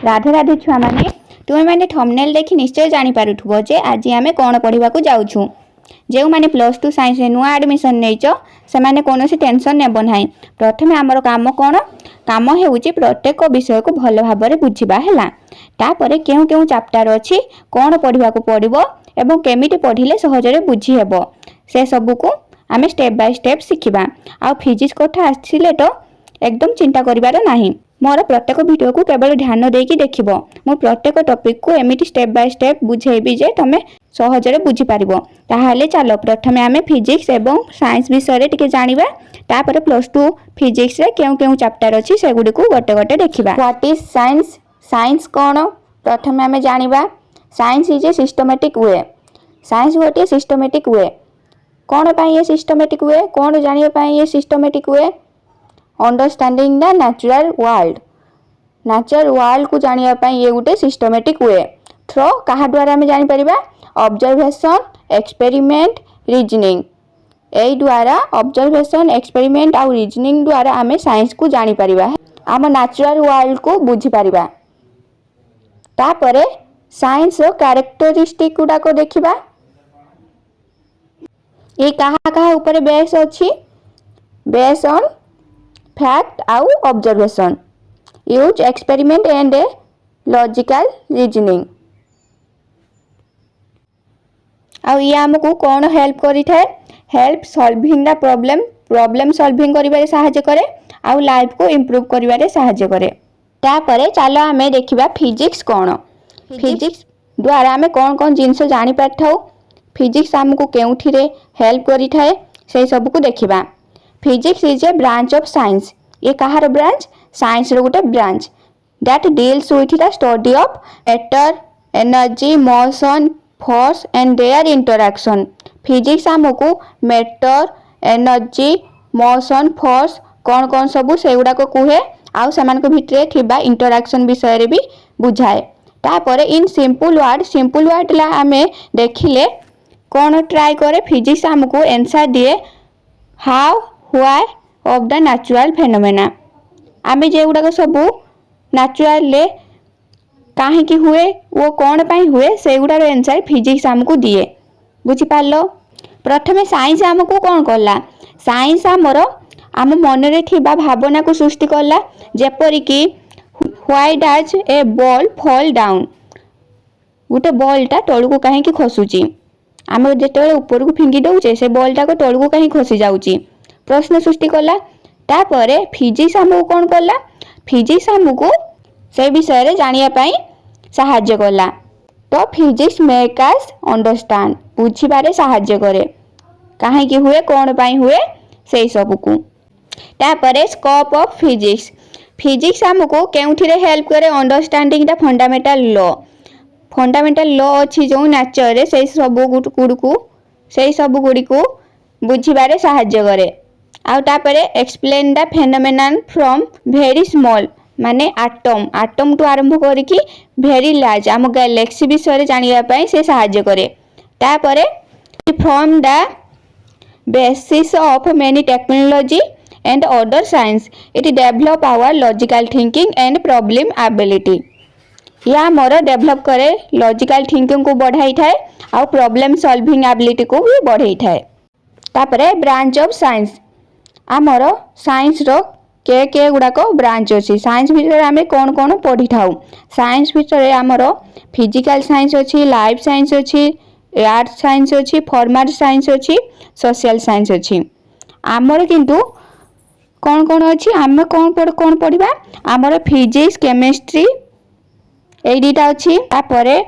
राधे राधे छुआ माने तुम मैंने थंबनेल देखि निश्चय जानी पारुथबो जे आज आमे कोन पढिबा को जाउछु। जेउ माने +2 साइंस रे नुआ एडमिशन नेइचो से माने कोनोसी टेंशन नेबो नाही। प्रथमे हमर काम कोन काम हेउची प्रत्येक विषय को भलो भाबरे बुझिबा हैला। तापरे केउ केउ चैप्टर अछि कोन पढिबा को पडिबो एवं केमिति पढिले सहजरे बुझी हेबो से सब को आमे स्टेप बाय स्टेप सिखिबा। आ फिजिक्स कथा आछिले तो एकदम चिंता करिबार नाही। मोर प्रत्येक वीडियो को केवल ध्यान देकी देखिबो। मो प्रत्येक टॉपिक को एमिति स्टेप बाय स्टेप बुझेबी जे तमे सहजरे बुझी पारिबो। ताहाले चलो प्रथमे आमे फिजिक्स एवं साइंस विषय रे टिके जानिबा। तापरे +2 फिजिक्स रे केउ केउ चैप्टर अछि से गुडी को गोटे गोटे देखिबा। What is science? साइंस कोन प्रथमे आमे जानिबा। Science is a systematic way. Science गोटे सिस्टमैटिक वे। कोन पई ये सिस्टमैटिक वे? कोन जानिबा पई ये systematic way? Understanding the natural world. Natural world को जानिबा पई ये गुटे सिस्टमैटिक वे। थ्रो कहा द्वारा हमें जानि परिबा? Observation, experiment, reasoning. एई द्वारा ऑब्जर्वेशन, एक्सपेरिमेंट और रीजनिंग द्वारा हमें साइंस को जानि परिबा। आम नेचुरल वर्ल्ड को बुझी परिबा। तापरे साइंस रो कैरेक्टरिस्टिक गुडा को देखिबा। ये कहा कहा ऊपर बेस अछि? बेस ऑन फैक्ट आउ observation, use experiment and logical reasoning. आउ ये हमको कौन हेल्प करी थाए? Help solving the problem. Problem solving करिबारे सहायता करे आउ लाइफ को इंप्रूव करिबारे सहायता करे। तापरे चलो हमें देखिबा फिजिक्स कोन। फिजिक्स द्वारा हमें कौन कौन जिंस जानि पाथाउ। फिजिक्स हमको केउठी रे हेल्प करी थाए से सब को देखिबा। Physics is a branch of science. ये कहार ब्रांच? साइंस रो गुटे branch that deals with the study of matter, energy, motion, force and their interaction. Physics हमको मैटर, एनर्जी, मोशन, फोर्स कौन कौन सब से गुडा को कुहे आउ समान को भितरे थिबा इंटरैक्शन विषय रे भी बुझाए। तापरे इन सिंपल वर्ड ला हमें देखिले कौन ट्राई करे? फिजिक्स हमको आंसर दिए how, why of the natural phenomena. आमे जे गुडा सब नेचुरल ले काहे की हुए वो कौन पाई हुए से गुडार आंसर फिजिक्स हमको दिए। बुझी पालो? प्रथमे साइंस हमको कौन करला? साइंस हमरो आम मन रे थिबा भावना को सृष्टि करला। जेपरि की why does a ball fall down? Gute ball टा तळु को काहे की खसुची? आमे जेतेबेले ऊपर को फिंगी दउचे से बॉल टा को तळु को काहे खसी जाउची? प्रश्न सृष्टि करला। तापरे फिजिक्स हमको कौन करला? फिजिक्स हमको से विषय रे जानिया पई सहायता करला। तो फिजिक्स मेक अस अंडरस्टैंड, बुझिबारे सहायता करे काहे की हुए कौन पई हुए से सब को। तापरे स्कोप ऑफ फिजिक्स। फिजिक्स हमको केउठी रे हेल्प करे? Understanding the fundamental law. Fundamental law अछि जो नेचर रे से सब गुडी को बुझिबारे सहायता करे। आउ तापरे explain the phenomenon from very small माने एटम टू आरंभ करिकी वेरी लार्ज आम गैलेक्सी विषय जानिया पई से सहायता करे। तापरे from the basis of many technology and other science it develop our logical thinking and problem ability. या मोर डेवलप करे लॉजिकल थिंकिंग को बढ़ाई थाए और प्रॉब्लम सॉल्विंग एबिलिटी को भी बढ़ाई थाए। तापरे ब्रांच ऑफ साइंस। आमर साइंस रो के गुडा को ब्रांच अछि। साइंस विषय आमे कोन कोन पढी थाउ। साइंस विषय आमर फिजिकल साइंस अछि, लाइफ साइंस अछि, आर्ट साइंस अछि, फॉर्मल साइंस अछि, सोशल साइंस अछि। आमर किंतु कोन कोन अछि? आमे कोन पढिबा? आमर फिजिक्स, केमिस्ट्री एई दुटा अछि। तापरे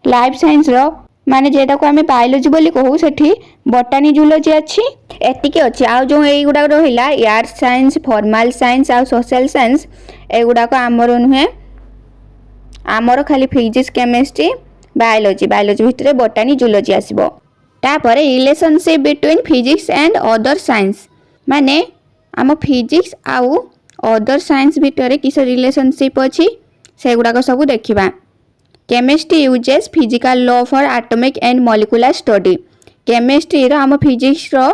लाइफ साइंस रो माने जेटा को आमे बायोलॉजी बोली कहू सेठी बॉटनी, जूलॉजी अछि। एतिके अछि। आ जो एई गुडा रहिला आर्ट साइंस, फॉर्मल साइंस आ सोशल साइंस ए गुडा को आमर नुहे। आमर खाली फिजिक्स, केमिस्ट्री, बायोलॉजी भितरे बॉटनी, जूलॉजी आसीबो। तापरे relationship between physics and other science माने आम फिजिक्स आउ अदर साइंस भितरे किस रिलेशनशिप अछि से गुडा को सब देखिबा। Chemistry uses physical law for atomic and molecular study. Chemistry रो आम फिजिक्स रो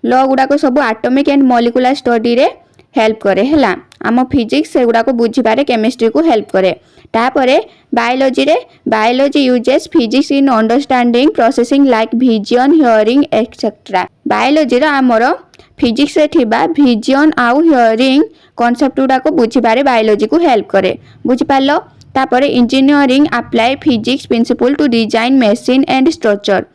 लॉ गुडा को सब एटॉमिक एंड मॉलिक्यूलर स्टडी रे हेल्प करे हैला। आम फिजिक्स से गुड़ा को बुझीबारे केमिस्ट्री को हेल्प करे। तापरे बायोलॉजी रे biology uses physics in understanding processing like vision hearing etcetera. Biology रो आमर फिजिक्स रे थिबा विजन आउ हियरिंग कॉन्सेप्ट गुड़ा को बुझीबारे बायोलॉजी को हेल्प करे। बुझी पारलो। तापरे engineering apply physics principle to design machine and structure.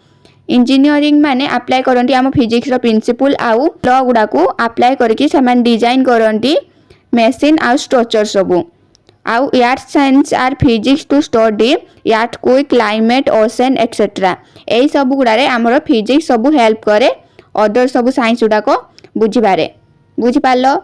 Engineering माने अप्लाई करंती आम फिजिक्स रो प्रिंसिपल आउ लॉ गुड़ा को अप्लाई करके समान डिजाइन करंती मशीन आउ स्ट्रक्चर सबू। आउ यार्थ साइंस आर फिजिक्स टू स्टडी यार्थ कोई क्लाइमेट ओशन एक्सेट्रा। यही सब गुड़ारे आमर फिजिक्स सब हेल्प करे अदर सब साइंस गुड़ा को बुझीबारे। बुझी पारलो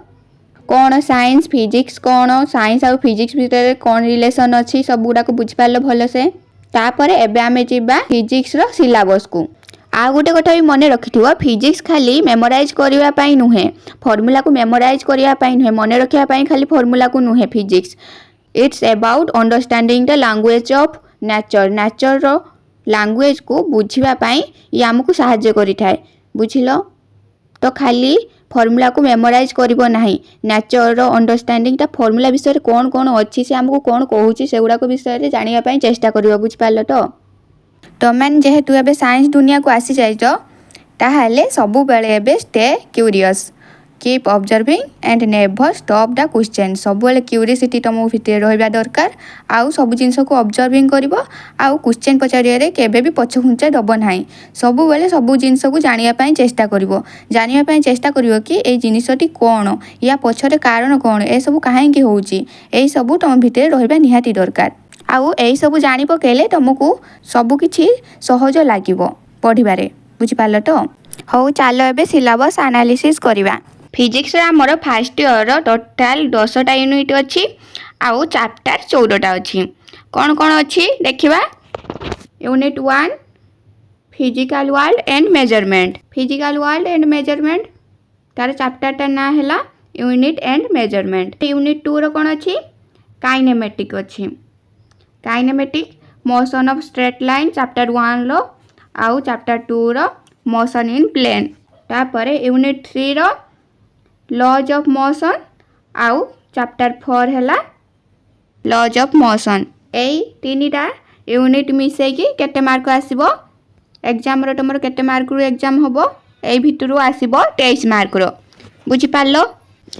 कौन साइंस फिजिक्स कौन साइंस आउ फिजिक्स भितर कौन रिलेशन अच्छी सब गुड़ा को बुझी पारलो भल से। तापरे एबे आमे जिबा फिजिक्स रो सिलेबस को। आ गोटे कथा भी मन रखिथिबो फिजिक्स खाली मेमोराइज करिवा पई नुहे फॉर्मूला को मेमोराइज करिवा पई नुहे मन रखिया पई खाली फॉर्मूला को नुहे physics it's about understanding the language of nature nature रो लैंग्वेज को बुझिबा पई ये हमकु सहायता करिथाय। बुझिलो तो खाली फॉर्मूला को मेमोराइज करिवो नाही नेचर रो अंडरस्टैंडिंग ता फॉर्मूला विषय रे कोन कोन अछि से हमकु कोन कहूची सेगुडा को विषय रे जानिया पई चेष्टा करिवो। बुझ पालो तो तमें जेहेतु एबे साइंस दुनिया को आसी जाइछ ताहाले सबु बेले एबे stay curious keep observing and never stop the question. सब बेले क्यूरियोसिटी तुम भितर रहिबा दरकार आउ सब जिंस को ऑब्जर्विंग करिवो आउ क्वेश्चन पचारिया रे केबे भी पछ घुंचा दबो नाही। सब बेले सब जिंस को जानिया पई चेष्टा करिवो जानिया पई चेष्टा करिवो कि ए जिनिसटी कोन या पछरे कारण कोन ए सब काहे की होउची ए सब तुम भितर रहिबा निहाती दरकार। आउ एई सब जानि पकेले तुमको सब किछि सहज लागिवो पढिबारे। बुझि पालो तो हो चालो एबे सिलेबस एनालिसिस करिवा। फिजिक्स रे हमर फर्स्ट ईयर टोटल 10टा यूनिट अछि आउ चैप्टर 14टा अछि। कोन कोन अछि देखिबा। Unit 1 physical world and measurement. Physical world and measurement तार चैप्टर ता ना हैला यूनिट एंड मेजरमेंट। यूनिट 2 रो कोन अछि काइनेमेटिक अछि। Kinematic motion of straight line chapter 1 रो आउ चैप्टर 2 रो मोशन इन प्लेन। तापरे यूनिट 3 रो लॉज ऑफ मोशन आउ चैप्टर 4 हैला लॉज ऑफ मोशन। एई तीनटा यूनिट मिसे की केते मार्क आसीबो एग्जाम रो तमरो केते मार्क रो एग्जाम होबो एई भितरु आसीबो 23 मार्क रो। बुझि पालो।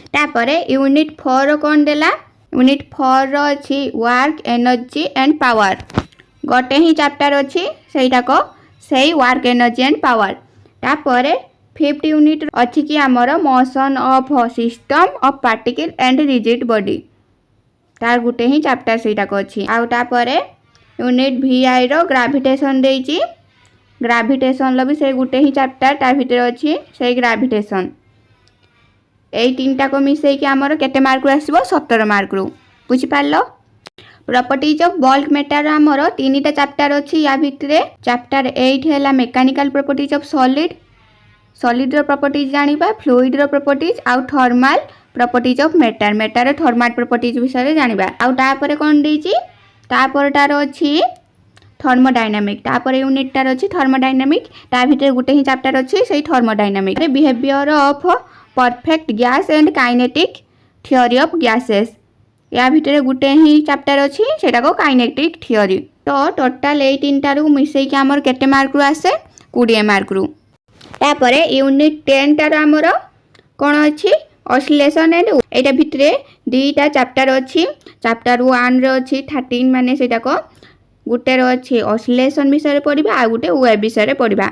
तापरे यूनिट 4 रो कोन देला यूनिट 4 रो अछि वर्क एनर्जी एंड पावर। गोटे ही चैप्टर अछि सेटा को सेई वर्क एनर्जी एंड पावर। तापरे 5th यूनिट अछि कि हमर motion of system of particle and rigid body तार गुटे ही चैप्टर सेटा को अछि। आउ तापरे यूनिट VI रो ग्रेविटेशन देइछि ग्रेविटेशन लो भी से गुटे ही चैप्टर तार भीतर अछि से ग्रेविटेशन। एई तीनटा को मिसै कि हमर केते मार्क आसीबो 17 मार्क रो। बुझि पालो। प्रॉपर्टीज ऑफ बल्क मैटर हमर तीनटा चैप्टर अछि या भितरे चैप्टर 8 हैला mechanical properties of solid solid रो प्रॉपर्टीज जानिबा फ्लूइड रो प्रॉपर्टीज आउ thermal properties of matter matter रो थर्मल प्रॉपर्टीज विषय रे जानिबा। आउ तापर कोन देछि तापर तार अछि थर्मोडायनामिक। तापर यूनिट तार अछि थर्मोडायनामिक ता भितर गुटे ही चैप्टर अछि सेही थर्मोडायनामिक रे behaviour of perfect gas and kinetic theory of gases या भितर गुटे ही चैप्टर अछि सेटा को काइनेटिक थ्योरी। तो टोटल ए तीनटा रो मिसै कि हमर केते मार्क रो आसे 20 मार्क रो। तापरे यूनिट 10 टार हमर कोन अछि ऑसिलेशन एंड एटा भितरे दुईटा चैप्टर अछि चैप्टर 1 रो अछि 13 माने सेटा को गुटे रो अछि ऑसिलेशन विषय रे पढिबा आ गुटे वेव विषय रे पढिबा।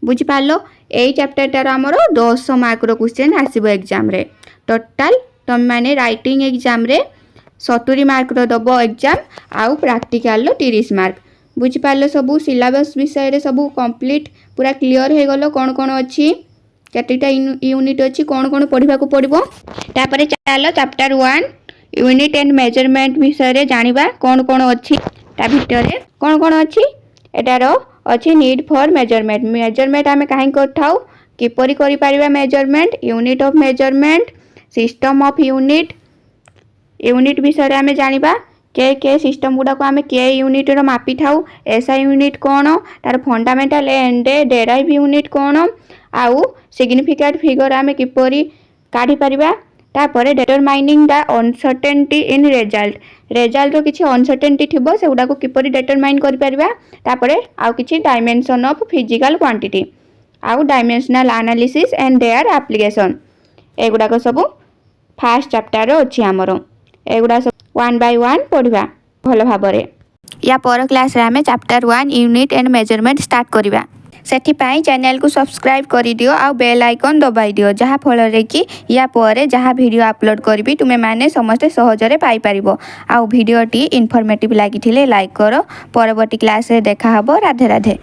बुझि पालो। एई चैप्टर टार हमर 10 मार्क रो क्वेश्चन आसीबो एग्जाम रे। टोटल तम माने राइटिंग एग्जाम रे 70 मार्क रो दबो एग्जाम आउ प्रैक्टिकल रो 30 मार्क। बुझि पालो सबु सिलेबस विषय रे सबु कंप्लीट पूरा क्लियर हे गलो कोन कोन अछि केतेटा यूनिट अछि कोन कोन पढिबा को पडिबो। तापरे चालो चैप्टर 1 यूनिट एंड मेजरमेंट विषय रे जानिबा कोन कोन अछि ता भितर रे कोन कोन अछि एटारो अछि नीड फॉर मेजरमेंट मेजरमेंट हमें काहे करथाउ किपरि करि परिबा measurement unit of measurement system of unit unit विषय रे हमें जानिबा के सिस्टम गुडा को हमें के यूनिट रो मापी थाउ एसआई यूनिट कोन तार फंडामेंटल एंड डेराइव यूनिट कोन आउ सिग्निफिकेंट फिगर हमें किपरि काढी परिबा तापर determining the uncertainty in result किसी अनसर्टेनिटी थिबो सेगुडा को किपरि डिटरमाइन करि परबा। तापर आउ किछि डायमेंशन ऑफ फिजिकल क्वांटिटी आउ dimensional analysis and their application एगुडा सब फास्ट चैप्टर अछि हमरो। एगुडा सब 1 बाय 1 पढिबा भल भाबरे। या पर क्लास रे हमें chapter 1 unit and measurement start करिबा। सेठिपाई चैनल को सब्सक्राइब करि दियो आ बेल आइकन दबाई दियो जहा फल रे कि या पर जहा वीडियो अपलोड करबी तुमे माने समस्त सहजरे पाई परिबो। आ वीडियो टी इन्फॉर्मेटिव लागिथिले लाइक करो। परवर्ती क्लास रे देखा हबो। राधे राधे।